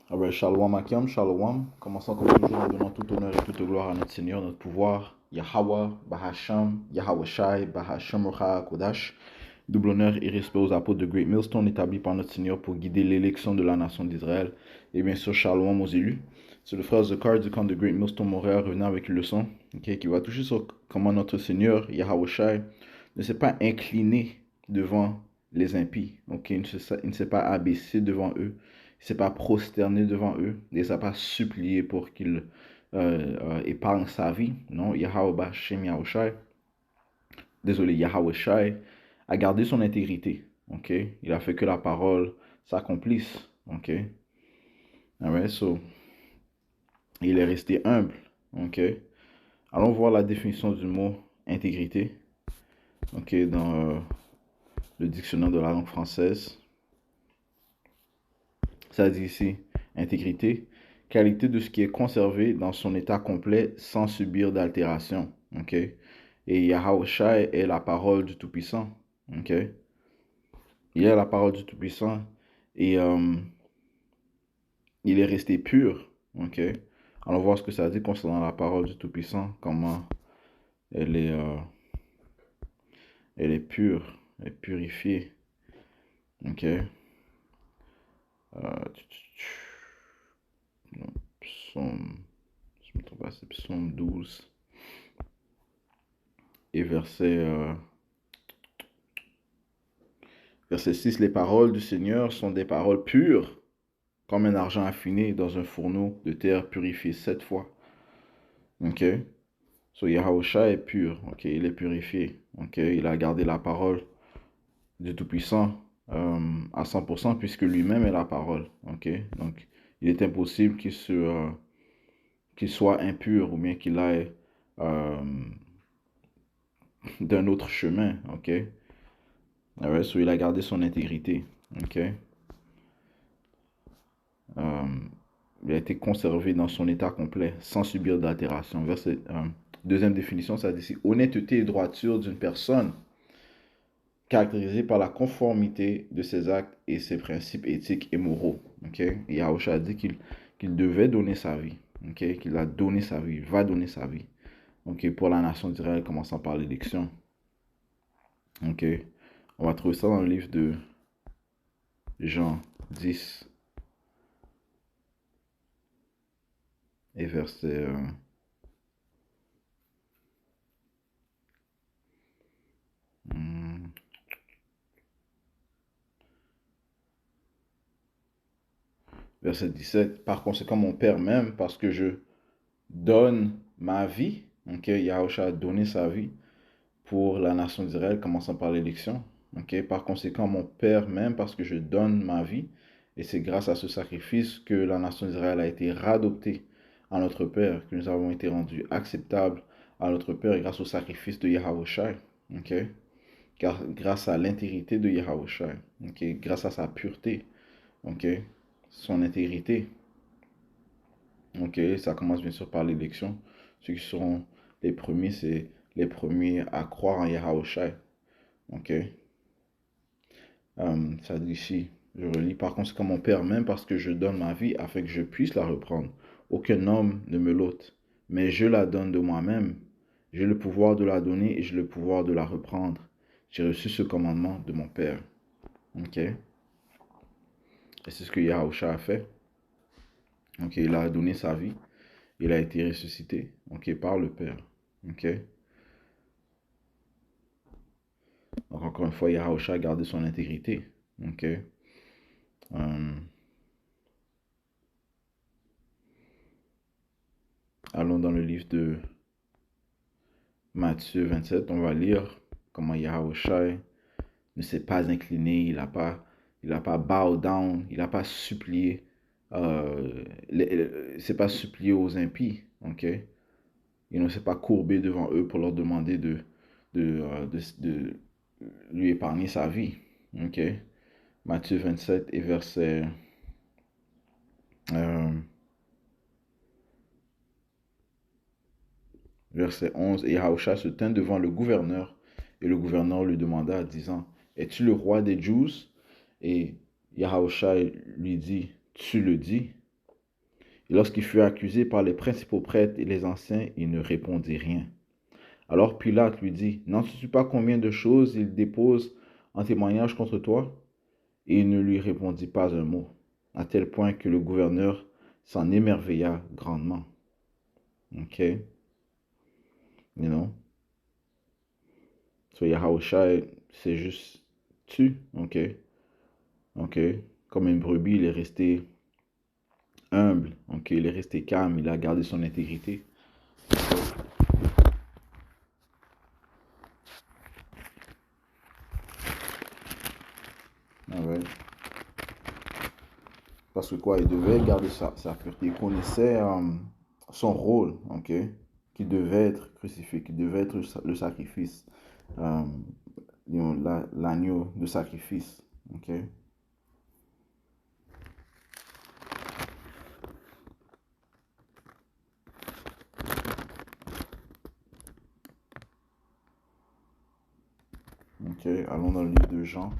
Ah ben, Shalom Akim, Shalom. Commençons comme toujours en donnant tout honneur et toute gloire à notre Seigneur, notre pouvoir, Yahweh, Bahasham, Yahweh Shai, Bahasham Rocha Kodash. Double honneur et respect aux apôtres de Great Millstone établis par notre Seigneur pour guider l'élection de la nation d'Israël. Et bien sûr, Shalom aux élus. C'est le frère Zakar du camp de Great Millstone Montréal revenant avec une leçon qui va toucher sur comment notre Seigneur, Yahweh Shai, ne s'est pas incliné devant les impies. Il ne s'est pas abaissé devant eux. Il ne s'est pas prosterné devant eux. Il ne s'est pas supplié pour qu'ils épargnent sa vie. Non, Yahweh Bashem Yahweh Shai, désolé, Yahweh Shai, a gardé son intégrité. Il a fait que la parole s'accomplisse. Alright, so, il est resté humble. Allons voir la définition du mot intégrité. Dans le dictionnaire de la langue française. Ça dit ici, intégrité, qualité de ce qui est conservé dans son état complet sans subir d'altération. Et Yahweh Shai est la parole du Tout-Puissant. Il est la parole du Tout-Puissant et il est resté pur. Allons voir ce que ça dit concernant la parole du Tout-Puissant, comment elle est pure, elle est purifiée. Psaume, je me trompe pas, c'est Psaume 12 et verset 6, les paroles du Seigneur sont des paroles pures, comme un argent affiné dans un fourneau de terre purifié 7 fois. So Yahweh Shai est pur, il est purifié. Il a gardé la parole du Tout-Puissant à 100% puisque lui-même est la parole. Donc il est impossible qu'il soit impur ou bien qu'il aille d'un autre chemin. So il a gardé son intégrité. Il a été conservé dans son état complet, sans subir d'altération. Deuxième définition, ça dit ici, honnêteté et droiture d'une personne caractérisée par la conformité de ses actes et ses principes éthiques et moraux. Et Yahushua a dit qu'il devait donner sa vie. Qu'il a donné sa vie, il va donner sa vie. Pour la nation d'Israël, commençant par l'élection. On va trouver ça dans le livre de Jean 10 et verset verset 17. Par conséquent, mon Père m'aime parce que je donne ma vie. Yahushua a donné sa vie pour la nation d'Israël, commençant par l'élection. Par conséquent, mon Père m'aime parce que je donne ma vie. Et c'est grâce à ce sacrifice que la nation d'Israël a été radoptée à notre Père, que nous avons été rendus acceptables à notre Père grâce au sacrifice de Yahweh Shai. Car grâce à l'intégrité de Yahweh Shai. Grâce à sa pureté. Son intégrité. Ça commence bien sûr par l'élection. Ceux qui seront les premiers, c'est les premiers à croire en Yahweh Shai. Ça dit ici, je relis, par conséquent mon Père m'aime parce que je donne ma vie afin que je puisse la reprendre. Aucun homme ne me l'ôte, mais je la donne de moi-même. J'ai le pouvoir de la donner et j'ai le pouvoir de la reprendre. J'ai reçu ce commandement de mon Père. Et c'est ce que Yahushua a fait. Il a donné sa vie. Il a été ressuscité. Par le Père. Donc encore une fois, Yahushua a gardé son intégrité. Allons dans le livre de Matthieu 27, on va lire comment Yahushua ne s'est pas incliné, il n'a pas bow down, il n'a pas supplié, s'est pas supplié aux impies, il ne s'est pas courbé devant eux pour leur demander de lui épargner sa vie, Matthieu 27 et verset 11, et Yahushua se tint devant le gouverneur, et le gouverneur lui demanda, disant, es-tu le roi des Juifs? Et Yahushua lui dit, tu le dis. Et lorsqu'il fut accusé par les principaux prêtres et les anciens, il ne répondit rien. Alors Pilate lui dit, n'en sais-tu pas combien de choses il dépose en témoignage contre toi? Et il ne lui répondit pas un mot, à tel point que le gouverneur s'en émerveilla grandement. Ok, you know. So Yahushua, c'est juste tu, ok, ok. Comme une brebis, il est resté humble, ok, il est resté calme, il a gardé son intégrité. Ah ouais. Parce que quoi, il devait garder sa pureté. Il connaissait son rôle, ok, qui devait être crucifié, qui devait être le sacrifice, euh, l'agneau de sacrifice, ok. Ok, allons dans le livre de Jean,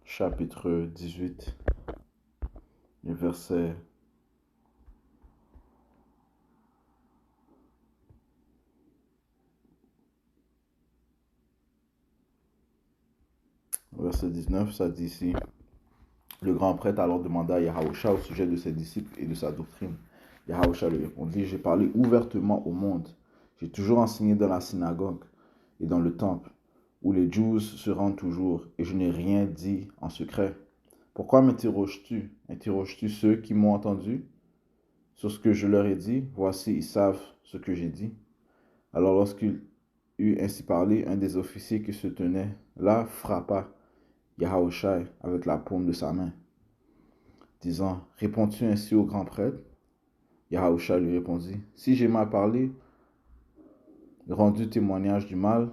chapitre 18, le verset 19, ça dit ici, le grand prêtre alors demanda à Yahushua au sujet de ses disciples et de sa doctrine. Yahushua lui répondit, j'ai parlé ouvertement au monde, j'ai toujours enseigné dans la synagogue et dans le temple, où les Juifs se rendent toujours, et je n'ai rien dit en secret. Pourquoi m'interroges-tu? Interroges-tu ceux qui m'ont entendu? Sur ce que je leur ai dit, voici, ils savent ce que j'ai dit. Alors lorsqu'il eut ainsi parlé, un des officiers qui se tenait là frappa Yahushua avec la paume de sa main, disant, réponds-tu ainsi au grand prêtre? Yahushua lui répondit, si j'ai mal parlé, rendu témoignage du mal,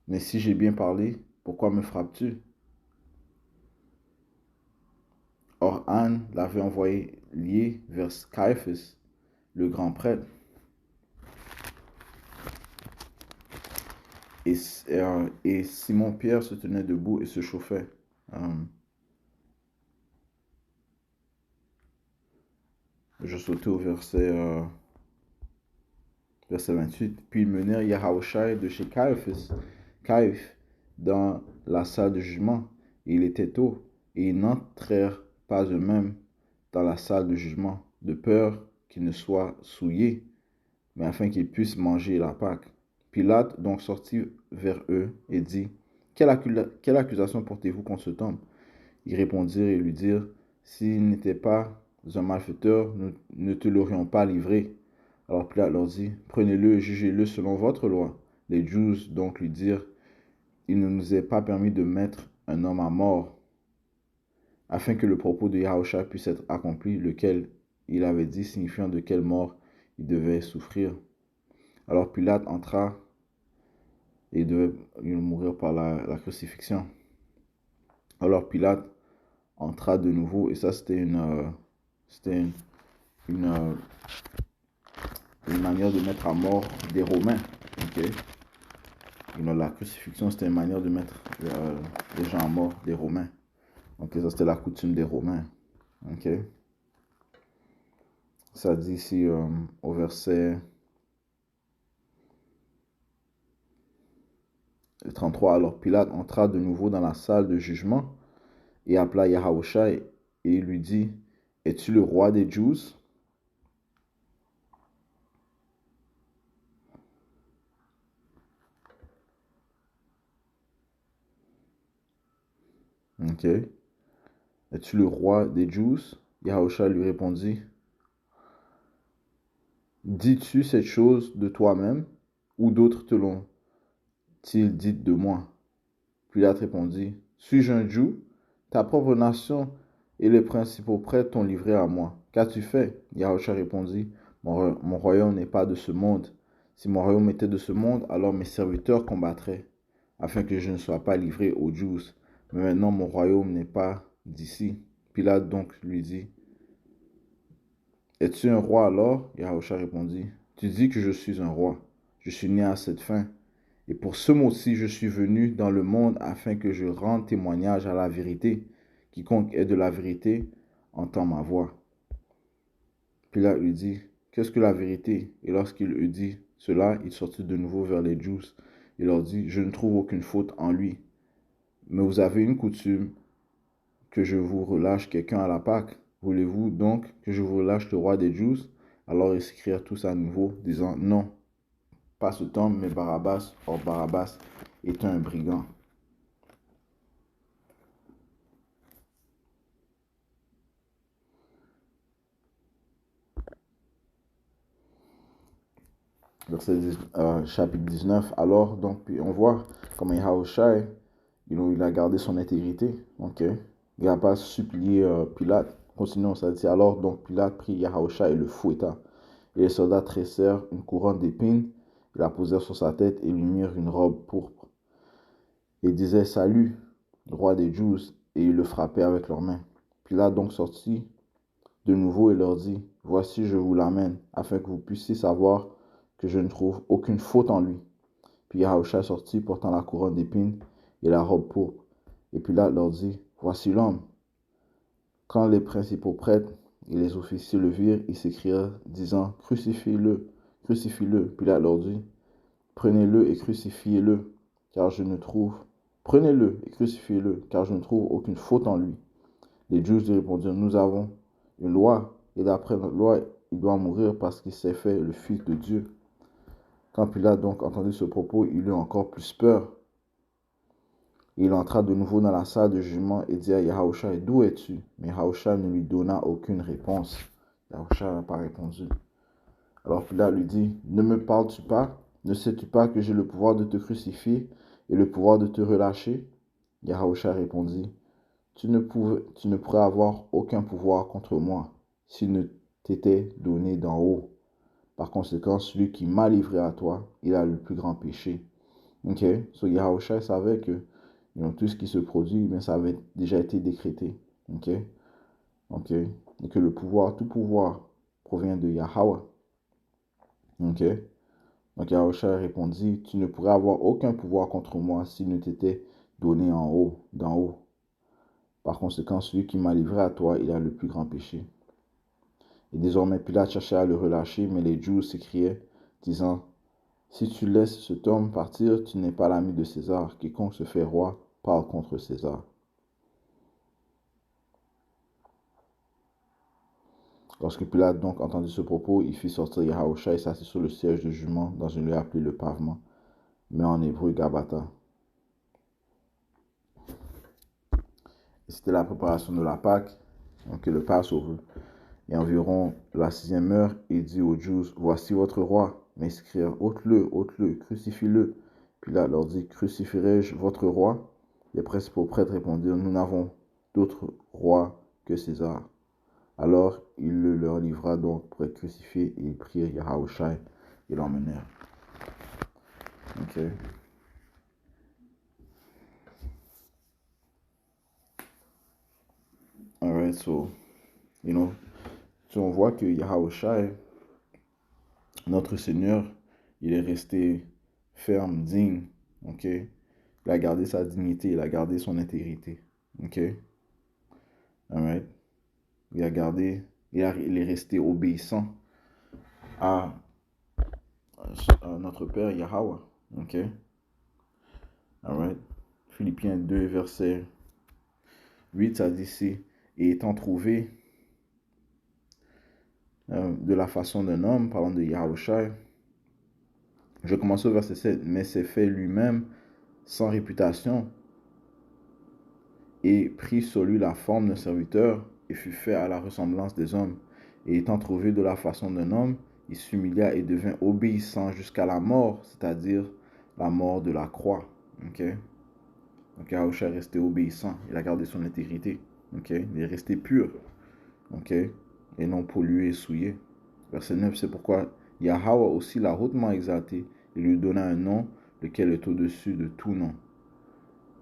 mais si j'ai bien parlé, pourquoi me frappes-tu? Or Anne l'avait envoyé lié vers Caiaphas, le grand prêtre. Et Simon-Pierre se tenait debout et se chauffait. Je sautais au verset 28. Puis ils menèrent Yahushua de chez Caïphe, dans la salle de jugement. Et il était tôt, et ils n'entrèrent pas eux-mêmes dans la salle de jugement, de peur qu'ils ne soient souillés, mais afin qu'ils puissent manger la Pâque. Pilate donc sortit vers eux et dit, quelle accusation portez-vous contre cet homme? Ils répondirent et lui dirent, s'il n'était pas un malfaiteur, nous ne te l'aurions pas livré. Alors Pilate leur dit, prenez-le et jugez-le selon votre loi. Les Juifs donc lui dirent, il ne nous est pas permis de mettre un homme à mort, afin que le propos de Yahushua puisse être accompli, lequel il avait dit, signifiant de quelle mort il devait souffrir. Alors Pilate entra et il devait mourir par la crucifixion. Alors Pilate entra de nouveau, et ça c'était une manière de mettre à mort des Romains. Okay? La crucifixion c'était une manière de mettre les gens à mort des Romains. Donc ça c'était la coutume des Romains. Okay? Ça dit ici au verset 33, alors Pilate entra de nouveau dans la salle de jugement et appela Yahushua et il lui dit, es-tu le roi des Juifs? Ok. Es-tu le roi des Juifs? Yahushua lui répondit, dis-tu cette chose de toi-même ou d'autres te l'ont-ils dit de moi? Pilate répondit, suis-je un Juif? Ta propre nation et les principaux prêtres t'ont livré à moi. Qu'as-tu fait? Yahushua répondit, mon royaume n'est pas de ce monde. Si mon royaume était de ce monde, alors mes serviteurs combattraient, afin que je ne sois pas livré aux Juifs. Mais maintenant mon royaume n'est pas d'ici. Pilate donc lui dit, es-tu un roi alors? Yahushua répondit, tu dis que je suis un roi. Je suis né à cette fin. Et pour ce mot-ci, je suis venu dans le monde afin que je rende témoignage à la vérité. Quiconque est de la vérité entend ma voix. Pilate lui dit, qu'est-ce que la vérité? Et lorsqu'il eut dit cela, il sortit de nouveau vers les Juifs et leur dit, je ne trouve aucune faute en lui. Mais vous avez une coutume que je vous relâche quelqu'un à la Pâque. Voulez-vous donc que je vous relâche le roi des Juifs? Alors ils s'écrièrent tous à nouveau, disant, non, pas cet homme, mais Barabbas. Or Barabbas était un brigand. Chapitre 19. Alors, donc, puis on voit comment Yahushua, il a gardé son intégrité. Ok. Il n'a pas supplié Pilate. Continuons, ça dit alors, donc Pilate prit Yahushua et le fouetta. Et les soldats tressèrent une couronne d'épines, ils la posèrent sur sa tête et lui mirent une robe pourpre. Et disaient, salut, roi des Juifs, et ils le frappaient avec leurs mains. Pilate donc sortit de nouveau et leur dit, voici, je vous l'amène, afin que vous puissiez savoir que je ne trouve aucune faute en lui. Puis Yahushua sortit portant la couronne d'épines et la robe pourpre. Et Pilate leur dit, voici l'homme. Quand les principaux prêtres et les officiers le virent, ils s'écrièrent, disant, crucifie-le, crucifie-le. Pilate leur dit, prenez-le et crucifiez-le, car je ne trouve, prenez-le et crucifiez-le, car je ne trouve aucune faute en lui. Les Juifs lui répondirent, nous avons une loi, et d'après notre loi, il doit mourir parce qu'il s'est fait le Fils de Dieu. Quand Pilate donc entendit ce propos, il eut encore plus peur. Il entra de nouveau dans la salle de jugement et dit à Yahushua, d'où es-tu? Mais Yahushua ne lui donna aucune réponse. Yahushua n'a pas répondu. Alors Pilate lui dit, ne me parles-tu pas? Ne sais-tu pas que j'ai le pouvoir de te crucifier et le pouvoir de te relâcher? Yahushua répondit, tu ne pourrais avoir aucun pouvoir contre moi s'il ne t'était donné d'en haut. Par conséquent, celui qui m'a livré à toi, il a le plus grand péché. Ok, so Yahushua savait que tout ce qui se produit, mais ça avait déjà été décrété. Ok, et que le pouvoir, tout pouvoir provient de Yahweh. Ok, donc Yahushua répondit, tu ne pourrais avoir aucun pouvoir contre moi s'il ne t'était donné en haut, d'en haut. Par conséquent, celui qui m'a livré à toi, il a le plus grand péché. Et désormais, Pilate cherchait à le relâcher, mais les Juifs s'écriaient, disant, si tu laisses cet homme partir, tu n'es pas l'ami de César. Quiconque se fait roi parle contre César. Lorsque Pilate donc entendit ce propos, il fit sortir Yahushua et s'assit sur le siège de jugement dans une lieu appelée le pavement, mais en hébreu Gabata. C'était la préparation de la Pâque, donc le Passover. Et environ la 6e heure, il dit aux Juifs, voici votre roi. Mais ils s'écrièrent, ôte-le, crucifie-le. Pilate leur dit, crucifierai-je votre roi? Les principaux prêtres répondirent, nous n'avons d'autre roi que César. Alors il le leur livra donc pour être crucifié et ils prirent Yahushua et l'emmenèrent. Ok. Alright, so, so on voit que Yahushua, notre Seigneur, il est resté ferme, digne. Ok. Il a gardé sa dignité, il a gardé son intégrité. Ok. Alright. Il est resté obéissant à, notre Père Yahweh. Ok. Alright. Philippiens 2, verset 8, ça dit ici, et étant trouvé de la façon d'un homme, parlant de Yahushua, je commence au verset 7, mais s'est fait lui-même sans réputation et prit sur lui la forme d'un serviteur et fut fait à la ressemblance des hommes. Et étant trouvé de la façon d'un homme, il s'humilia et devint obéissant jusqu'à la mort, c'est-à-dire la mort de la croix. Ok. Donc Yahushua est resté obéissant, il a gardé son intégrité. Ok. Il est resté pur. Ok. Et non pollué et souillé. Verset 9, c'est pourquoi Yahweh aussi l'a hautement exalté et lui donna un nom, lequel est au-dessus de tout nom.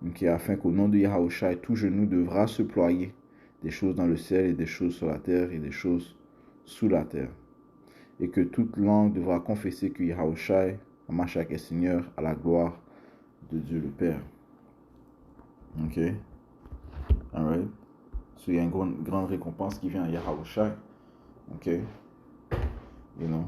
Okay, afin qu'au nom de Yahushua, tout genou devra se ployer, des choses dans le ciel et des choses sur la terre et des choses sous la terre. Et que toute langue devra confesser que Yahushua, Mashiach est Seigneur, à la gloire de Dieu le Père. Ok? Alright? il y a une grande récompense qui vient à Yahawashi. Ok? You know?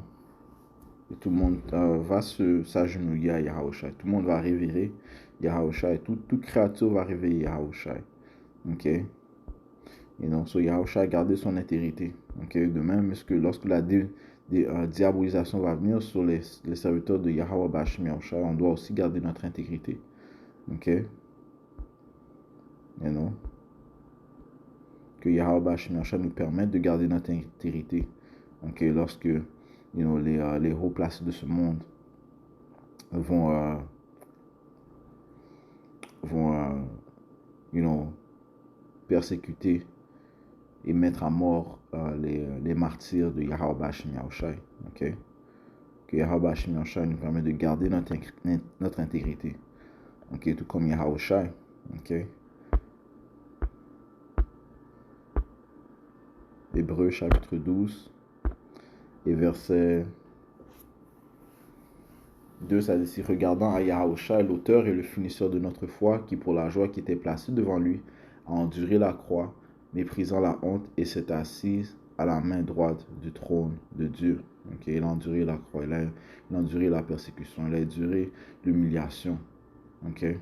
Et tout le monde va s'agenouiller à Yahawashi. Tout le monde va révérer Yahawashi. Toute créature va révérer Yahawashi. Ok? You know? So Yahawashi a gardé son intégrité. Ok? De même, est-ce que lorsque la diabolisation va venir sur les serviteurs de Yahweh Bashim Yahawashi, on doit aussi garder notre intégrité. Ok? You know? Que Yahweh Bashim Yahawashi nous permette de garder notre intégrité. Ok? Lorsque les hauts placés de ce monde vont persécuter et mettre à mort les martyrs de Yahweh Bashim Yahawashi. Ok? Que Yahweh Bashim Yahawashi nous permet de garder notre intégrité. Ok? Tout comme Yahawashi. Ok? Hébreux chapitre 12 et verset 2, ça dit, regardant à Yahawashi, l'auteur et le finisseur de notre foi, qui pour la joie qui était placée devant lui, a enduré la croix, méprisant la honte, et s'est assis à la main droite du trône de Dieu. Okay? Il a enduré la croix, il a enduré la persécution, il a enduré l'humiliation. Okay?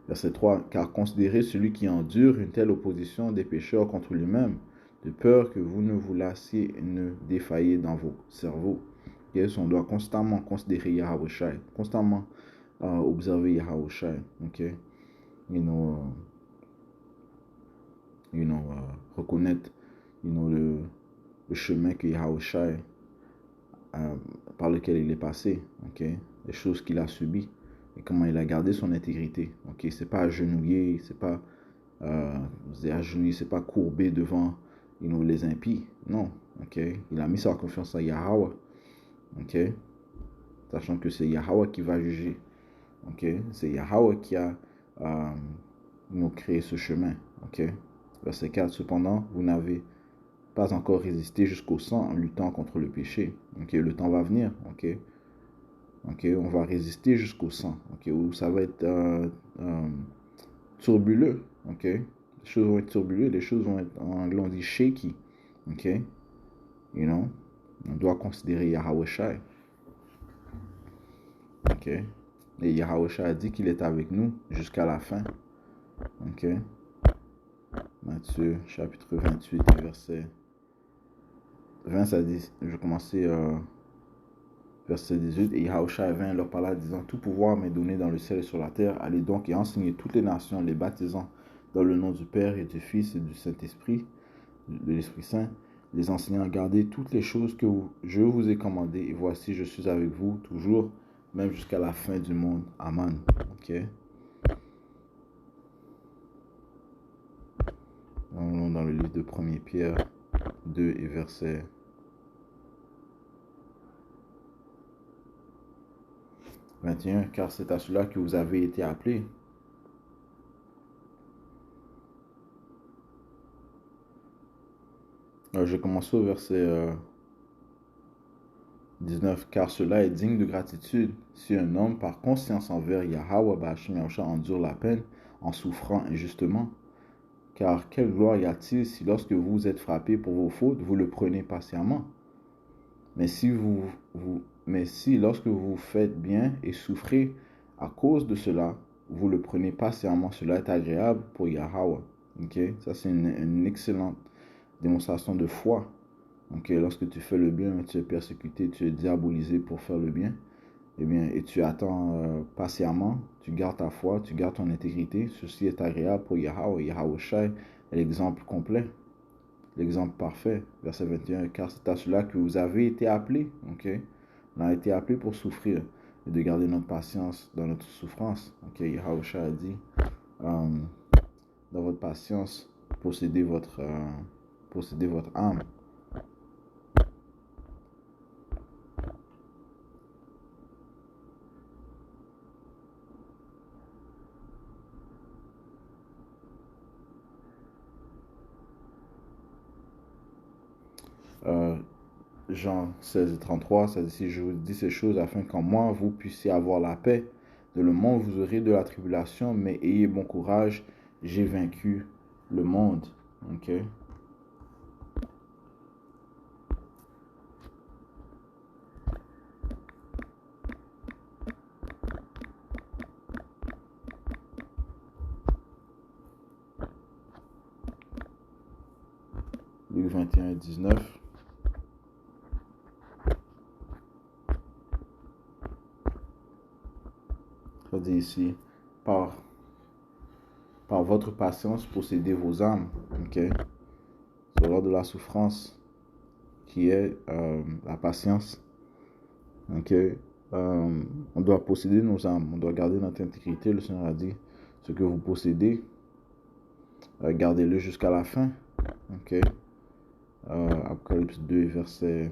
Verset 3, car considérez celui qui endure une telle opposition des pécheurs contre lui-même, de peur que vous ne vous lassiez et ne défailliez dans vos cerveaux. Yes, on doit constamment considérer Yahawashi, constamment observer Yahawashi. Okay? Reconnaître le chemin que Yahawashi par lequel il est passé, okay? Les choses qu'il a subies et comment il a gardé son intégrité. Okay? C'est pas agenouillé, c'est pas courbé devant les impies. Non. Okay? Il a mis sa confiance en Yahweh. Okay? Sachant que c'est Yahweh qui va juger. Okay? C'est Yahweh qui a créé ce chemin. Okay? Verset 4, cependant, vous n'avez pas encore résisté jusqu'au sang en luttant contre le péché. Okay? Le temps va venir. Okay? Okay? On va résister jusqu'au sang. Okay? Où ça va être turbuleux. Okay? Les choses vont être turbuleuses, les choses vont être, en anglais on dit shaky. Okay? On doit considérer Yahawashi. Ok. Et Yahawashi a dit qu'il est avec nous jusqu'à la fin. Ok. Matthieu chapitre 28 verset 20, ça dit, je vais commencer verset 18. Et Yahawashi vint leur parla disant, tout pouvoir m'est donné dans le ciel et sur la terre. Allez donc et enseignez toutes les nations, les baptisant dans le nom du Père et du Fils et du Saint-Esprit, de l'Esprit Saint, les enseignant à garder toutes les choses que je vous ai commandées. Et voici, je suis avec vous toujours, même jusqu'à la fin du monde. Amen. Ok. Allons dans le livre de 1 Pierre 2 et verset 21. Car c'est à cela que vous avez été appelés. Alors, je commence au verset 19. Car cela est digne de gratitude si un homme, par conscience envers Yahweh Bashim Yahawashi, endure la peine en souffrant injustement. Car quelle gloire y a-t-il si lorsque vous êtes frappé pour vos fautes, vous le prenez patiemment? Mais si lorsque vous faites bien et souffrez à cause de cela, vous le prenez patiemment, cela est agréable pour Yahweh. Okay? Ça, c'est une excellente démonstration de foi. Okay? Lorsque tu fais le bien, tu es persécuté, tu es diabolisé pour faire le bien. Et tu attends patiemment, tu gardes ta foi, tu gardes ton intégrité. Ceci est agréable pour Yahweh. Yahawashi est l'exemple complet, l'exemple parfait. Verset 21, car c'est à cela que vous avez été appelés. Okay? On a été appelés pour souffrir et de garder notre patience dans notre souffrance. Okay? Yahawashi a dit, dans votre patience, possédez votre âme. Jean 16 et 33, ça dit, si je vous dis ces choses afin qu'en moi vous puissiez avoir la paix. De le monde vous aurez de la tribulation, mais ayez bon courage, j'ai vaincu le monde. Ok. Luc 21, 19. Ça dit ici, par votre patience, possédez vos âmes. Ok. C'est lors de la souffrance qui est la patience. Ok. On doit posséder nos âmes. On doit garder notre intégrité. Le Seigneur a dit, ce que vous possédez, gardez-le jusqu'à la fin. Ok. Apocalypse 2, verset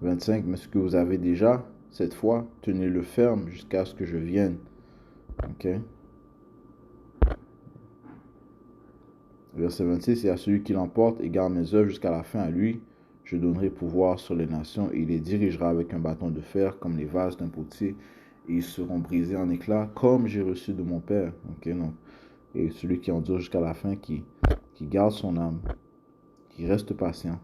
25. Mais ce que vous avez déjà, cette fois, tenez-le ferme jusqu'à ce que je vienne. Ok. Verset 26. Et à celui qui l'emporte et garde mes œuvres jusqu'à la fin, à lui, je donnerai pouvoir sur les nations et il les dirigera avec un bâton de fer comme les vases d'un potier et ils seront brisés en éclats comme j'ai reçu de mon Père. Ok, donc, et celui qui endure jusqu'à la fin, qui garde son âme, qui reste patient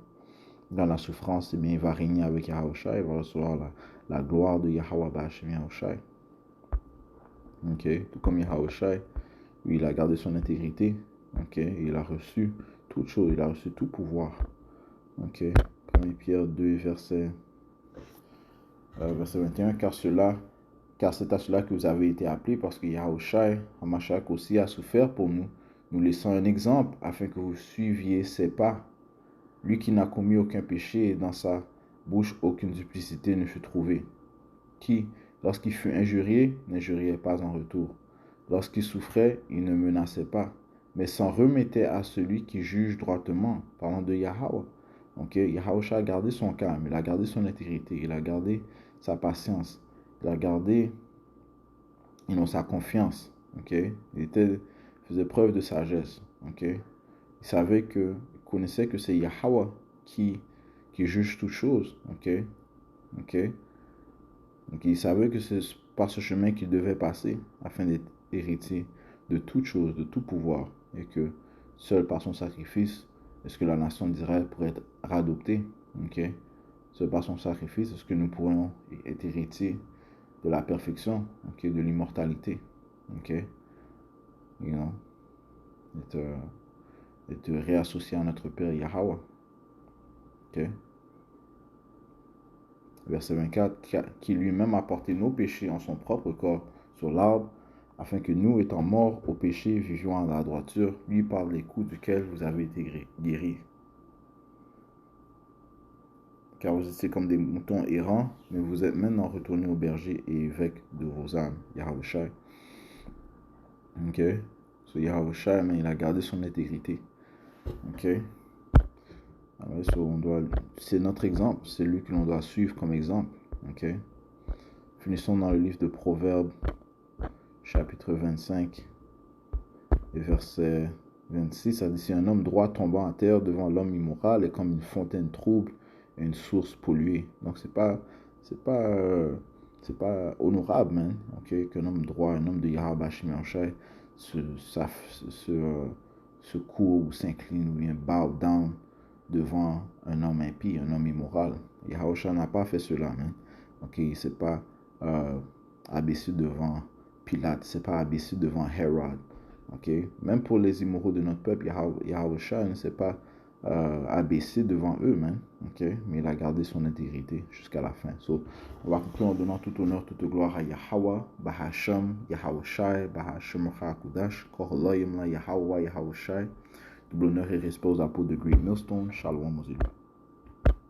dans la souffrance, eh bien, il va régner avec Yahushua, il va recevoir la gloire de Yahweh Bashim Yahushua. Ok, tout comme Yahushua, lui, il a gardé son intégrité. Ok, il a reçu toute chose, il a reçu tout pouvoir. Ok, 1 Pierre 2, verset 21, car c'est à cela que vous avez été appelés, parce que Yahushua, Hamashach aussi, a souffert pour nous, nous laissant un exemple, afin que vous suiviez ses pas. Lui qui n'a commis aucun péché, et dans sa bouche aucune duplicité ne fut trouvée. Qui, lorsqu'il fut injurié, n'injuriait pas en retour. Lorsqu'il souffrait, il ne menaçait pas, mais s'en remettait à celui qui juge droitement, parlant de Yahweh. Donc, Yahushua a gardé son calme, il a gardé son intégrité, il a gardé sa patience, il a gardé sa confiance. Okay? Il faisait preuve de sagesse. Okay? Il connaissait que c'est Yahweh qui juge toutes choses. Okay? Okay? Donc il savait que c'est par ce chemin qu'il devait passer afin d'être héritier de toutes choses, de tout pouvoir, et que seul par son sacrifice est-ce que la nation d'Israël pourrait être radoptée. Okay? Seul par son sacrifice est-ce que nous pourrions être héritiers de la perfection, okay? De l'immortalité. Okay? You know? Être réassocié à notre Père Yahweh. Okay? Verset 24, qui lui-même a porté nos péchés en son propre corps sur l'arbre, afin que nous, étant morts au péché, vivions en la droiture, lui par les coups duquel vous avez été guéris. Car vous étiez comme des moutons errants, mais vous êtes maintenant retournés au berger et évêque de vos âmes, Yahushua. Ok? So Yahushua, mais il a gardé son intégrité. Ok? Alors, c'est notre exemple, c'est lui que l'on doit suivre comme exemple. Ok? Finissons dans le livre de Proverbes, chapitre 25, et verset 26. Ça dit, si un homme droit tombant à terre devant l'homme immoral est comme une fontaine trouble et une source polluée. Donc c'est pas honorable, man. Ok, qu'un homme droit, un homme de Yahweh Shemashai se court ou s'incline ou bien bow down devant un homme impie, un homme immoral. Yahweh n'a pas fait cela, man. Ok, il s'est pas abaissé devant Pilate, c'est pas abaissé devant Hérode. Okay? Même pour les immoraux de notre peuple, Yahushua ne s'est pas abaissé devant eux, man. Okay? Mais il a gardé son intégrité jusqu'à la fin. So, on va conclure en donnant tout honneur, toute gloire à Yahweh, Bahasham, Yahushua, Bahasham Kudash, Korloyim la Yahweh, Yahushua. Double honneur et respect aux apôtres de Great Millstone. Shalom aux élus.